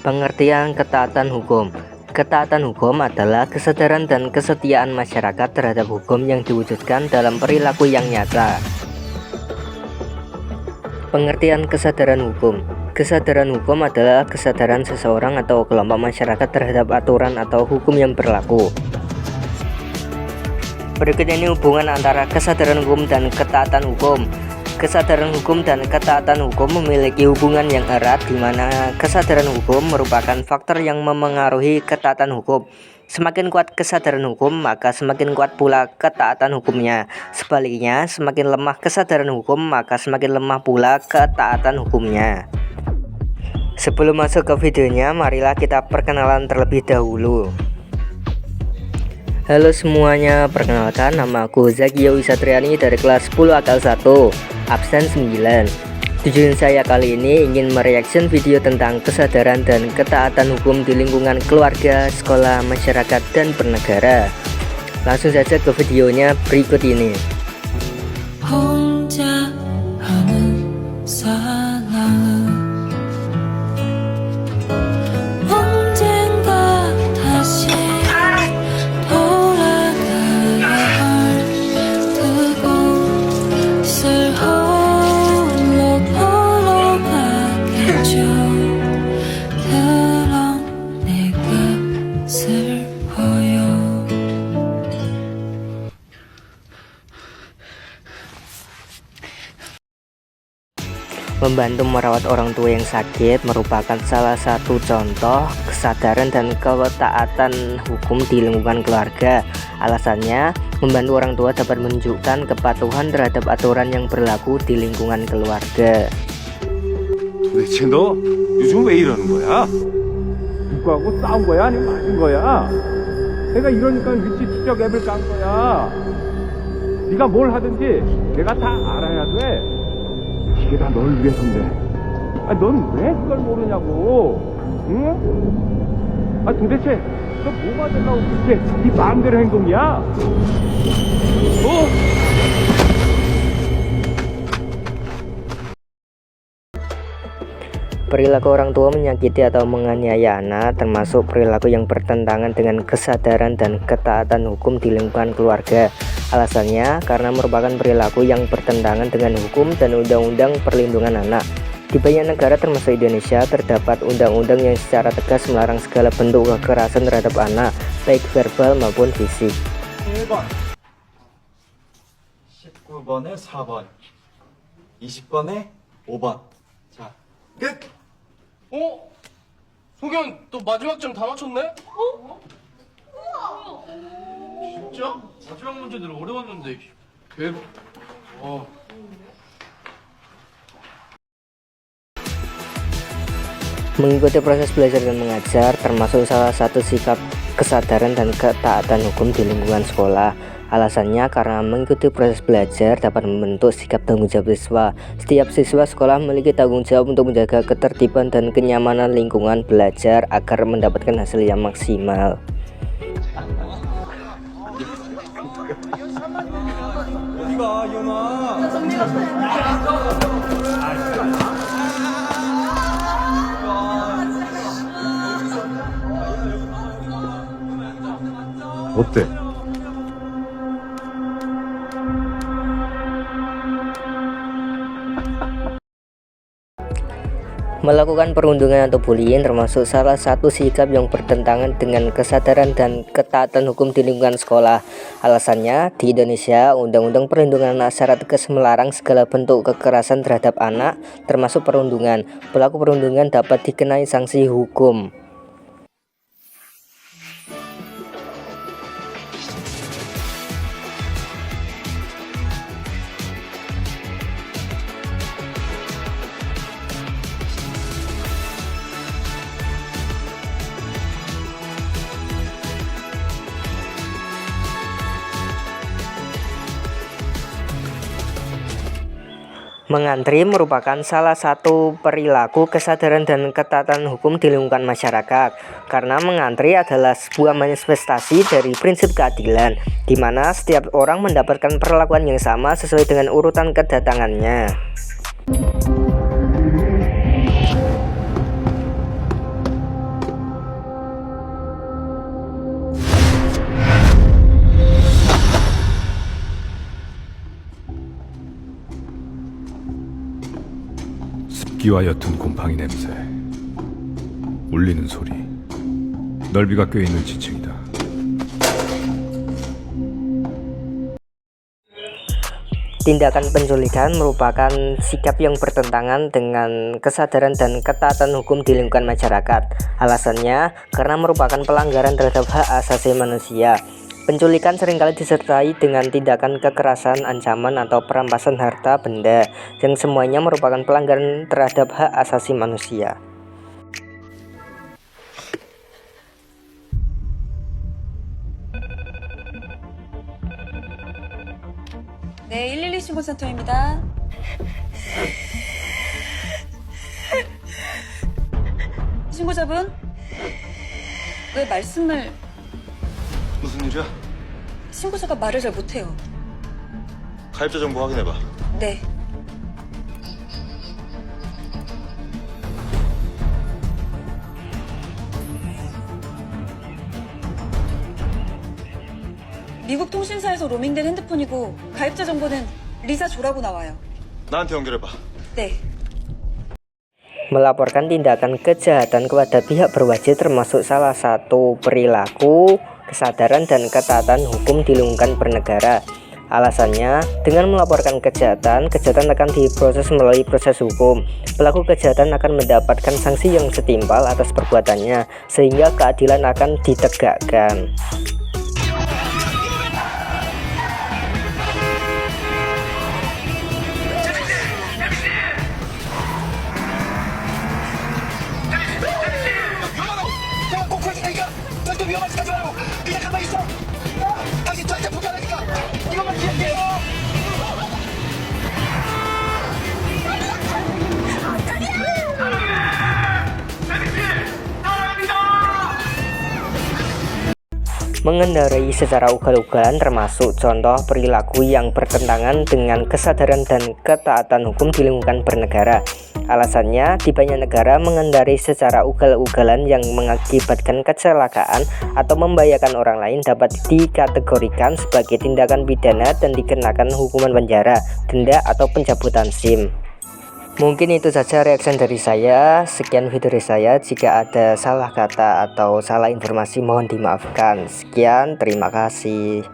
Pengertian ketaatan hukum. Ketaatan hukum adalah kesadaran dan kesetiaan masyarakat terhadap hukum yang diwujudkan dalam perilaku yang nyata. Pengertian kesadaran hukum. Kesadaran hukum adalah kesadaran seseorang atau kelompok masyarakat terhadap aturan atau hukum yang berlaku. Berikut ini hubungan antara kesadaran hukum dan ketaatan hukum. Kesadaran hukum dan ketaatan hukum memiliki hubungan yang erat, di mana kesadaran hukum merupakan faktor yang memengaruhi ketaatan hukum. Semakin kuat kesadaran hukum, maka semakin kuat pula ketaatan hukumnya. Sebaliknya, semakin lemah kesadaran hukum, maka semakin lemah pula ketaatan hukumnya. Sebelum masuk ke videonya, marilah kita perkenalan terlebih dahulu. Halo semuanya, perkenalkan nama aku Zakia Wisatriani dari kelas 10 akal 1, absen 9. Tujuan saya kali ini ingin mereaction video tentang kesadaran dan ketaatan hukum di lingkungan keluarga, sekolah, masyarakat, dan bernegara. Langsung saja ke videonya berikut ini. Membantu merawat orang tua yang sakit merupakan salah satu contoh kesadaran dan ketaatan hukum di lingkungan keluarga. Alasannya, membantu orang tua dapat menunjukkan kepatuhan terhadap aturan yang berlaku di lingkungan keluarga. 도대체 너 요즘 왜 이러는 거야? 누구하고 싸운 거야? 아니면 맞은 거야? 내가 이러니까 위치 추적 앱을 깐 거야. 네가 뭘 하든지 내가 다 알아야 돼. 이게 다 널 위해서인데. 넌 왜 그걸 모르냐고? 응? 도대체 너 뭐가 되려고 그렇게 네 마음대로 행동이야? Perilaku orang tua menyakiti atau menganiaya anak termasuk perilaku yang bertentangan dengan kesadaran dan ketaatan hukum di lingkungan keluarga. Alasannya karena merupakan perilaku yang bertentangan dengan hukum dan undang-undang perlindungan anak. Di banyak negara termasuk Indonesia terdapat undang-undang yang secara tegas melarang segala bentuk kekerasan terhadap anak, baik verbal maupun fisik. 1번 19번에 4번 20번에 5번. 자, 끝! 소경, 너 마지막 장 다 맞췄네? 진짜? 마지막 문제들 어려웠는데. 대박. Mengikuti proses belajar dan mengajar termasuk salah satu sikap kesadaran dan ketaatan hukum di lingkungan sekolah. Alasannya karena mengikuti proses belajar dapat membentuk sikap tanggung jawab siswa. Setiap siswa sekolah memiliki tanggung jawab untuk menjaga ketertiban dan kenyamanan lingkungan belajar agar mendapatkan hasil yang maksimal. 어디가, 이현아? 어때? Melakukan perundungan atau bullying termasuk salah satu sikap yang bertentangan dengan kesadaran dan ketaatan hukum di lingkungan sekolah. Alasannya, di Indonesia, Undang-Undang Perlindungan Anak secara tegas melarang segala bentuk kekerasan terhadap anak, termasuk perundungan. Pelaku perundungan dapat dikenai sanksi hukum. Mengantri merupakan salah satu perilaku kesadaran dan ketaatan hukum di lingkungan masyarakat. Karena mengantri adalah sebuah manifestasi dari prinsip keadilan, di mana setiap orang mendapatkan perlakuan yang sama sesuai dengan urutan kedatangannya. 습기와 옅은 곰팡이 냄새, 울리는 소리, 넓이가 껴있는 지층이다. Tindakan penculikan merupakan sikap yang bertentangan dengan kesadaran dan ketaatan hukum di lingkungan masyarakat. Alasannya, karena merupakan pelanggaran terhadap hak asasi manusia. Penculikan seringkali disertai dengan tindakan kekerasan, ancaman, atau perampasan harta benda, yang semuanya merupakan pelanggaran terhadap hak asasi manusia. 네, 112 신고센터입니다. 신고자분? 왜 말씀을... 무슨 일이야? 신고자가 말을 잘 못해요. 가입자 정보 확인해봐. 네. 미국 통신사에서 로밍된 핸드폰이고 가입자 정보는 리사 조라고 나와요. 나한테 연결해봐. 네. Melaporkan tindakan kejahatan kepada pihak berwajib termasuk salah satu perilaku, kesadaran, dan ketaatan hukum di lingkungan bernegara. Alasannya, dengan melaporkan kejahatan akan diproses melalui proses hukum. Pelaku kejahatan akan mendapatkan sanksi yang setimpal atas perbuatannya, sehingga keadilan akan ditegakkan. Mengendarai secara ugal-ugalan termasuk contoh perilaku yang bertentangan dengan kesadaran dan ketaatan hukum di lingkungan bernegara. Alasannya, di banyak negara mengendarai secara ugal-ugalan yang mengakibatkan kecelakaan atau membahayakan orang lain dapat dikategorikan sebagai tindakan pidana dan dikenakan hukuman penjara, denda, atau pencabutan SIM. Mungkin itu saja reaction dari saya. Sekian video dari saya. Jika ada salah kata atau salah informasi mohon dimaafkan. Sekian, terima kasih.